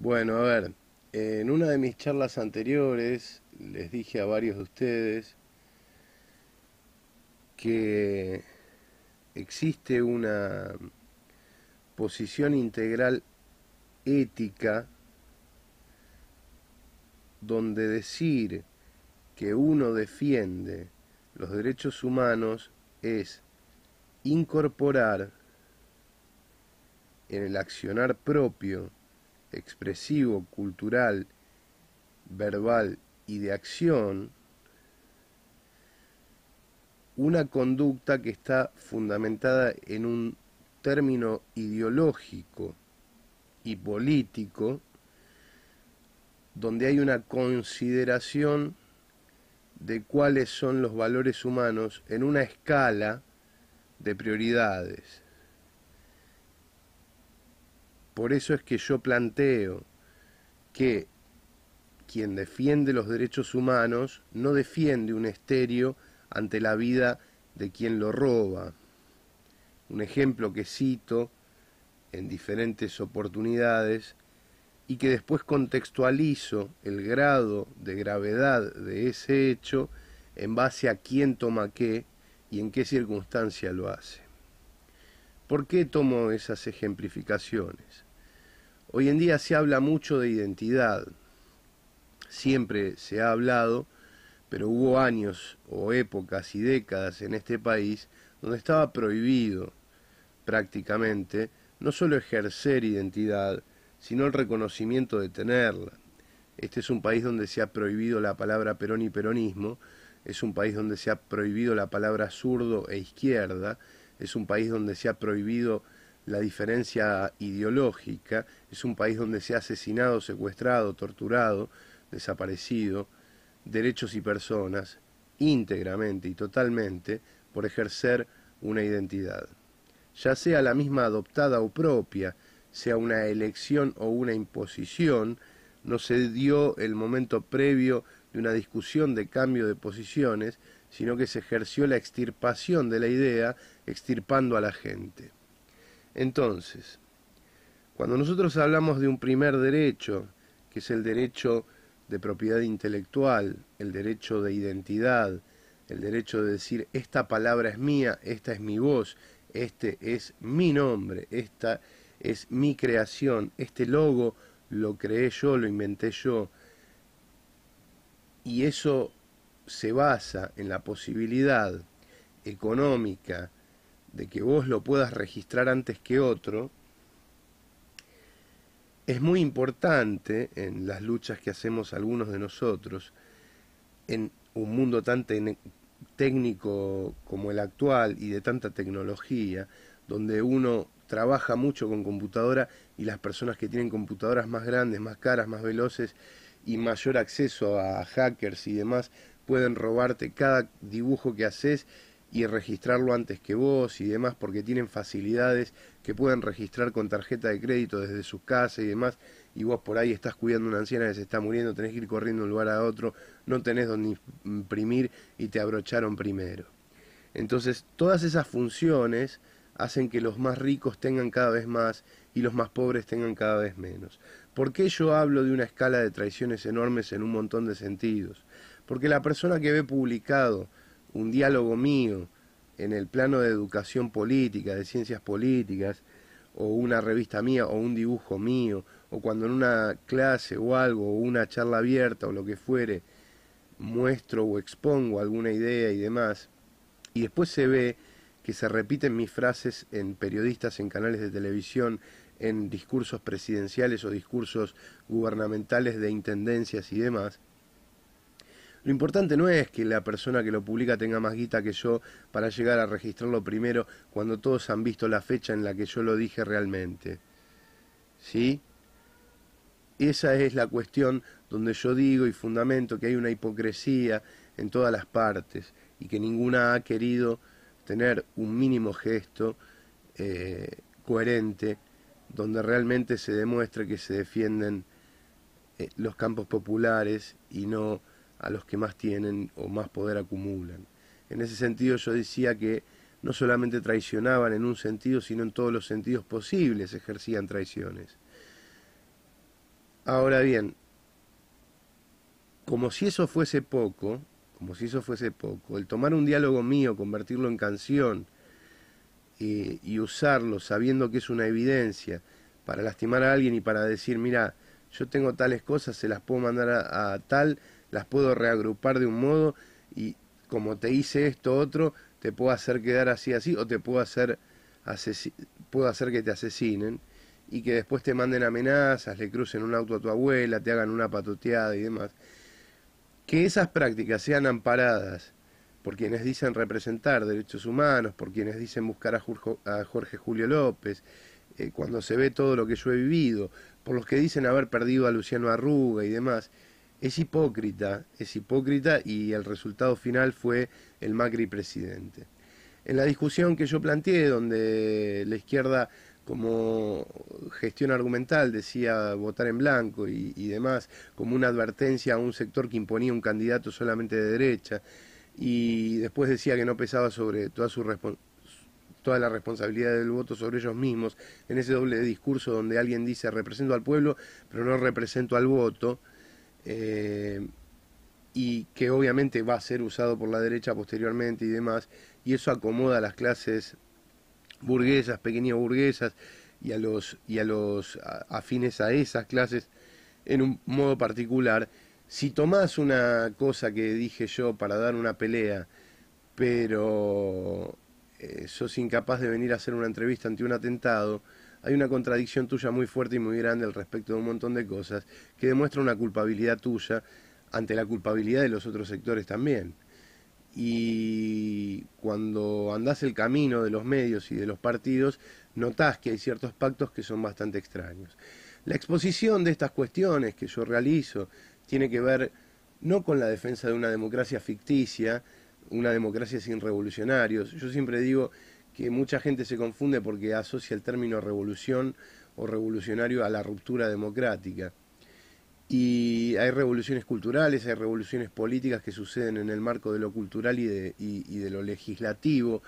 Bueno, a ver, en una de mis charlas anteriores les dije a varios de ustedes que existe una posición integral ética donde decir que uno defiende los derechos humanos es incorporar en el accionar propio, expresivo, cultural, verbal y de acción una conducta que está fundamentada en un término ideológico y político donde hay una consideración de cuáles son los valores humanos en una escala de prioridades. Por eso es que yo planteo que quien defiende los derechos humanos no defiende un estéreo ante la vida de quien lo roba. Un ejemplo que cito en diferentes oportunidades y que después contextualizo el grado de gravedad de ese hecho en base a quién toma qué y en qué circunstancia lo hace. ¿Por qué tomo esas ejemplificaciones? Hoy en día se habla mucho de identidad, siempre se ha hablado, pero hubo años o épocas y décadas en este país donde estaba prohibido prácticamente no solo ejercer identidad, sino el reconocimiento de tenerla. Este es un país donde se ha prohibido la palabra Perón y peronismo, es un país donde se ha prohibido la palabra zurdo e izquierda, es un país donde se ha prohibido la diferencia ideológica, es un país donde se ha asesinado, secuestrado, torturado, desaparecido derechos y personas íntegramente y totalmente por ejercer una identidad, ya sea la misma adoptada o propia, sea una elección o una imposición. No se dio el momento previo de una discusión de cambio de posiciones, sino que se ejerció la extirpación de la idea, extirpando a la gente. Entonces, cuando nosotros hablamos de un primer derecho, que es el derecho de propiedad intelectual, el derecho de identidad, el derecho de decir esta palabra es mía, esta es mi voz, este es mi nombre, esta es mi creación, este logo lo creé yo, lo inventé yo, y eso se basa en la posibilidad económica de que vos lo puedas registrar antes que otro. Es muy importante en las luchas que hacemos algunos de nosotros, en un mundo tan técnico como el actual y de tanta tecnología, donde uno trabaja mucho con computadora y las personas que tienen computadoras más grandes, más caras, más veloces y mayor acceso a hackers y demás, pueden robarte cada dibujo que haces y registrarlo antes que vos y demás, porque tienen facilidades que pueden registrar con tarjeta de crédito desde sus casas y demás, y vos por ahí estás cuidando a una anciana que se está muriendo, tenés que ir corriendo de un lugar a otro, no tenés donde imprimir y te abrocharon primero. Entonces, todas esas funciones hacen que los más ricos tengan cada vez más y los más pobres tengan cada vez menos. ¿Por qué yo hablo de una escala de traiciones enormes en un montón de sentidos? Porque la persona que ve publicado un diálogo mío en el plano de educación política, de ciencias políticas, o una revista mía, o un dibujo mío, o cuando en una clase o algo, o una charla abierta, o lo que fuere, muestro o expongo alguna idea y demás, y después se ve que se repiten mis frases en periodistas, en canales de televisión, en discursos presidenciales o discursos gubernamentales de intendencias y demás. Lo importante no es que la persona que lo publica tenga más guita que yo para llegar a registrarlo primero cuando todos han visto la fecha en la que yo lo dije realmente. ¿Sí? Esa es la cuestión donde yo digo y fundamento que hay una hipocresía en todas las partes y que ninguna ha querido tener un mínimo gesto coherente donde realmente se demuestre que se defienden los campos populares y no a los que más tienen o más poder acumulan. En ese sentido yo decía que no solamente traicionaban en un sentido, sino en todos los sentidos posibles ejercían traiciones. Ahora bien, como si eso fuese poco, el tomar un diálogo mío, convertirlo en canción y usarlo sabiendo que es una evidencia para lastimar a alguien y para decir, mira, yo tengo tales cosas, se las puedo mandar a tal, las puedo reagrupar de un modo y como te hice esto otro, te puedo hacer quedar así así o te puedo hacer puedo hacer que te asesinen y que después te manden amenazas, le crucen un auto a tu abuela, te hagan una patoteada y demás. Que esas prácticas sean amparadas por quienes dicen representar derechos humanos, por quienes dicen buscar a Jorge Julio López, cuando se ve todo lo que yo he vivido, por los que dicen haber perdido a Luciano Arruga y demás, es hipócrita y el resultado final fue el Macri presidente. En la discusión que yo planteé, donde la izquierda como gestión argumental decía votar en blanco y demás, como una advertencia a un sector que imponía un candidato solamente de derecha, y después decía que no pesaba sobre toda la responsabilidad del voto sobre ellos mismos, en ese doble discurso donde alguien dice represento al pueblo, pero no represento al voto, eh, y que obviamente va a ser usado por la derecha posteriormente y demás, y eso acomoda a las clases burguesas, pequeñas burguesas, y a los afines a esas clases en un modo particular. Si tomás una cosa que dije yo para dar una pelea, pero sos incapaz de venir a hacer una entrevista ante un atentado, hay una contradicción tuya muy fuerte y muy grande al respecto de un montón de cosas que demuestra una culpabilidad tuya ante la culpabilidad de los otros sectores también. Y cuando andás el camino de los medios y de los partidos, notás que hay ciertos pactos que son bastante extraños. La exposición de estas cuestiones que yo realizo tiene que ver no con la defensa de una democracia ficticia, una democracia sin revolucionarios. Yo siempre digo que mucha gente se confunde porque asocia el término revolución o revolucionario a la ruptura democrática. Y hay revoluciones culturales, hay revoluciones políticas que suceden en el marco de lo cultural y de lo legislativo,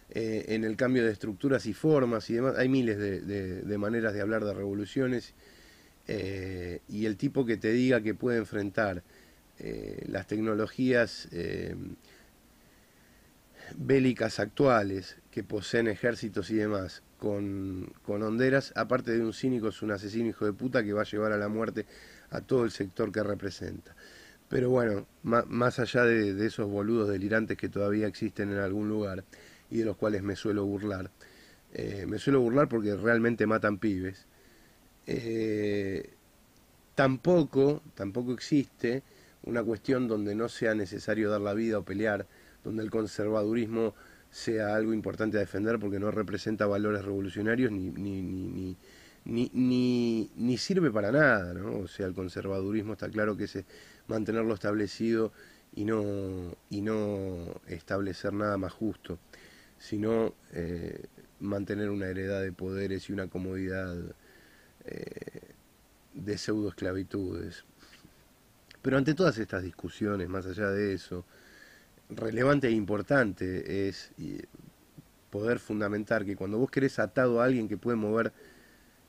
en el cambio de estructuras y formas y demás. Hay miles de maneras de hablar de revoluciones, y el tipo que te diga que puede enfrentar las tecnologías bélicas actuales que poseen ejércitos y demás con honderas, aparte de un cínico, es un asesino hijo de puta que va a llevar a la muerte a todo el sector que representa. Pero bueno, más allá de esos boludos delirantes que todavía existen en algún lugar y de los cuales me suelo burlar porque realmente matan pibes, tampoco existe una cuestión donde no sea necesario dar la vida o pelear, donde el conservadurismo sea algo importante a defender porque no representa valores revolucionarios ni sirve para nada, ¿no? O sea, el conservadurismo está claro que es mantenerlo establecido y no establecer nada más justo, sino mantener una heredad de poderes y una comodidad de pseudoesclavitudes. Pero ante todas estas discusiones, más allá de eso, relevante e importante es poder fundamentar que cuando vos querés atado a alguien que puede mover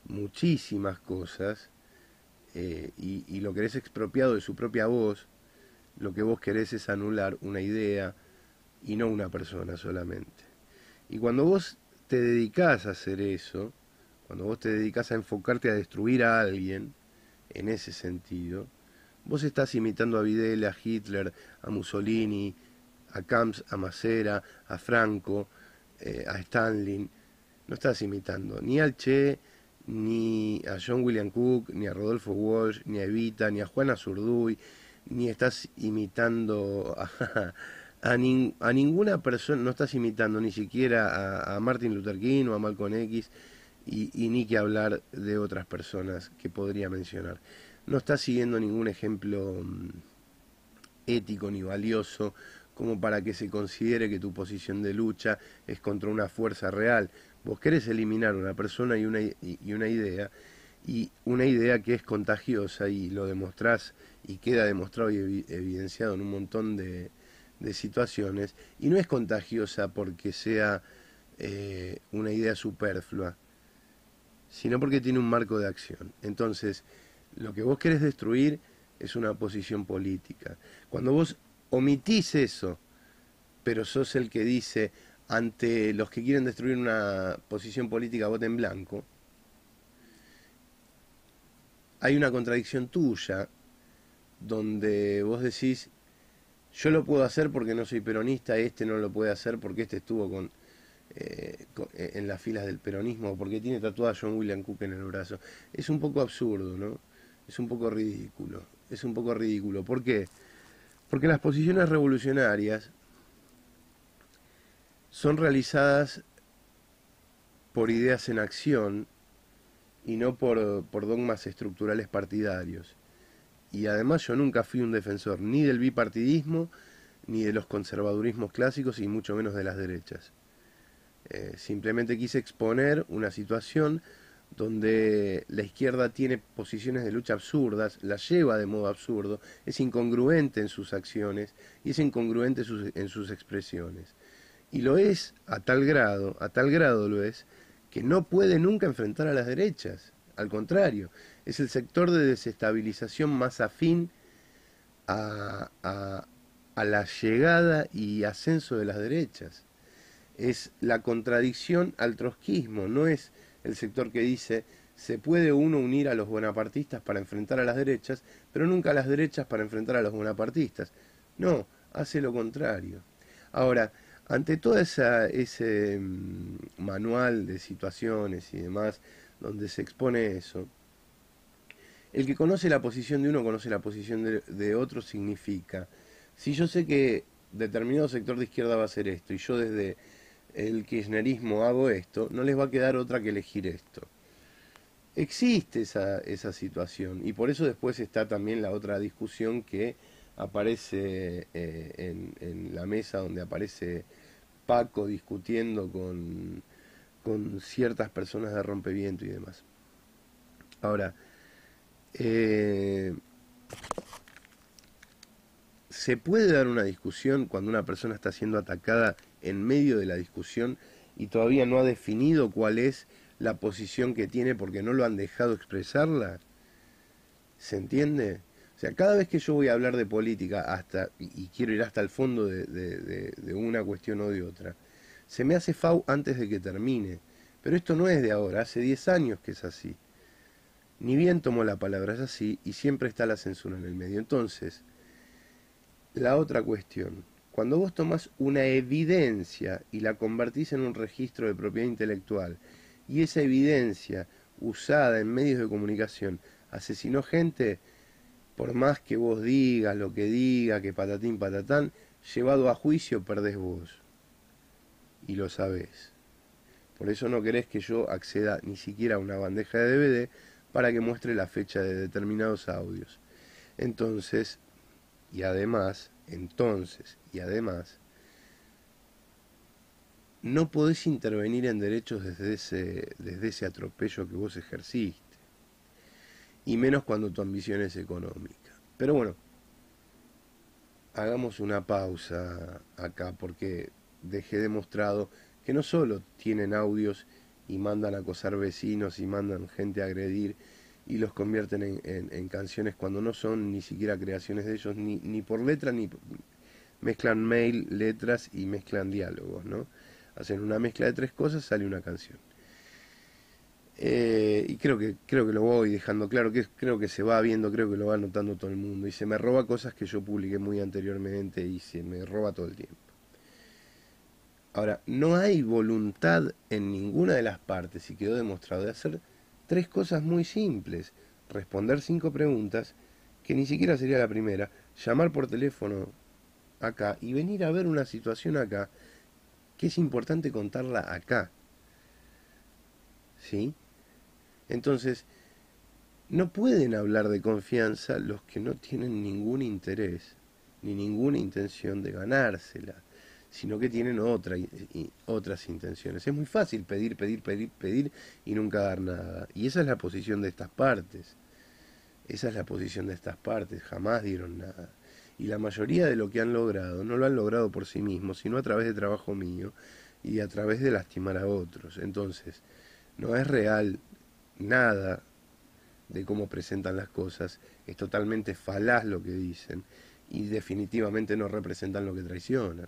muchísimas cosas, y lo querés expropiado de su propia voz, lo que vos querés es anular una idea y no una persona solamente. Y cuando vos te dedicás a hacer eso, cuando vos te dedicás a enfocarte a destruir a alguien, en ese sentido, vos estás imitando a Videla, a Hitler, a Mussolini, a Camps, a Macera, a Franco, a Stalin. No estás imitando ni al Che, ni a John William Cook, ni a Rodolfo Walsh, ni a Evita, ni a Juana Zurduy, ni estás imitando a ninguna persona, no estás imitando ni siquiera a Martin Luther King o a Malcolm X, y ni que hablar de otras personas que podría mencionar. No estás siguiendo ningún ejemplo ético ni valioso como para que se considere que tu posición de lucha es contra una fuerza real. Vos querés eliminar una persona y una idea que es contagiosa, y lo demostrás y queda demostrado y evidenciado en un montón de situaciones, y no es contagiosa porque sea una idea superflua, sino porque tiene un marco de acción. Entonces, Lo que vos querés destruir es una posición política. Cuando vos omitís eso, pero sos el que dice, ante los que quieren destruir una posición política, voten en blanco, hay una contradicción tuya donde vos decís, yo lo puedo hacer porque no soy peronista, este no lo puede hacer porque este estuvo en las filas del peronismo, porque tiene tatuada a John William Cook en el brazo. Es un poco absurdo, ¿no? Es un poco ridículo. Es un poco ridículo. ¿Por qué? Porque las posiciones revolucionarias son realizadas por ideas en acción y no por dogmas estructurales partidarios. Y además yo nunca fui un defensor ni del bipartidismo, ni de los conservadurismos clásicos, y mucho menos de las derechas. Simplemente quise exponer una situación donde la izquierda tiene posiciones de lucha absurdas, las lleva de modo absurdo, es incongruente en sus acciones y es incongruente en sus expresiones. Y lo es a tal grado lo es, que no puede nunca enfrentar a las derechas. Al contrario, es el sector de desestabilización más afín a la llegada y ascenso de las derechas. Es la contradicción al trotskismo, no es el sector que dice se puede uno unir a los bonapartistas para enfrentar a las derechas, pero nunca a las derechas para enfrentar a los bonapartistas. No, hace lo contrario. Ahora, ante todo ese manual de situaciones y demás, donde se expone eso, el que conoce la posición de uno conoce la posición de otro, significa, si yo sé que determinado sector de izquierda va a hacer esto y yo desde el kirchnerismo hago esto, no les va a quedar otra que elegir esto. Existe esa situación y por eso después está también la otra discusión que aparece en la mesa donde aparece Paco discutiendo con ciertas personas de rompeviento y demás. Ahora, ¿se puede dar una discusión cuando una persona está siendo atacada en medio de la discusión y todavía no ha definido cuál es la posición que tiene porque no lo han dejado expresarla? ¿Se entiende? O sea, cada vez que yo voy a hablar de política y quiero ir hasta el fondo de una cuestión o de otra, se me hace FAU antes de que termine. Pero esto no es de ahora, hace 10 años que es así. Ni bien tomo la palabra, es así, y siempre está la censura en el medio. Entonces, la otra cuestión, cuando vos tomás una evidencia y la convertís en un registro de propiedad intelectual, y esa evidencia usada en medios de comunicación asesinó gente, por más que vos digas lo que diga, que patatín patatán, llevado a juicio perdés vos. Y lo sabés. Por eso no querés que yo acceda ni siquiera a una bandeja de DVD para que muestre la fecha de determinados audios. Entonces, y además, no podés intervenir en derechos desde ese atropello que vos ejerciste. Y menos cuando tu ambición es económica. Pero bueno, hagamos una pausa acá porque dejé demostrado que no solo tienen audios y mandan a acosar vecinos y mandan gente a agredir y los convierten en canciones cuando no son ni siquiera creaciones de ellos, ni por letra, ni mezclan mail, letras y mezclan diálogos, ¿no? Hacen una mezcla de tres cosas, sale una canción. Y creo que lo voy dejando claro, creo que se va viendo, creo que lo va notando todo el mundo. Y se me roba cosas que yo publiqué muy anteriormente y se me roba todo el tiempo. Ahora, no hay voluntad en ninguna de las partes, y quedó demostrado, de hacer tres cosas muy simples. Responder 5 preguntas, que ni siquiera sería la primera, llamar por teléfono acá y venir a ver una situación acá, que es importante contarla acá. ¿Sí? Entonces, no pueden hablar de confianza los que no tienen ningún interés ni ninguna intención de ganársela, sino que tienen otras intenciones. Es muy fácil pedir y nunca dar nada. Y esa es la posición de estas partes. Esa es la posición de estas partes. Jamás dieron nada. Y la mayoría de lo que han logrado no lo han logrado por sí mismos, sino a través de trabajo mío y a través de lastimar a otros. Entonces, no es real nada de cómo presentan las cosas, es totalmente falaz lo que dicen y definitivamente no representan lo que traicionan.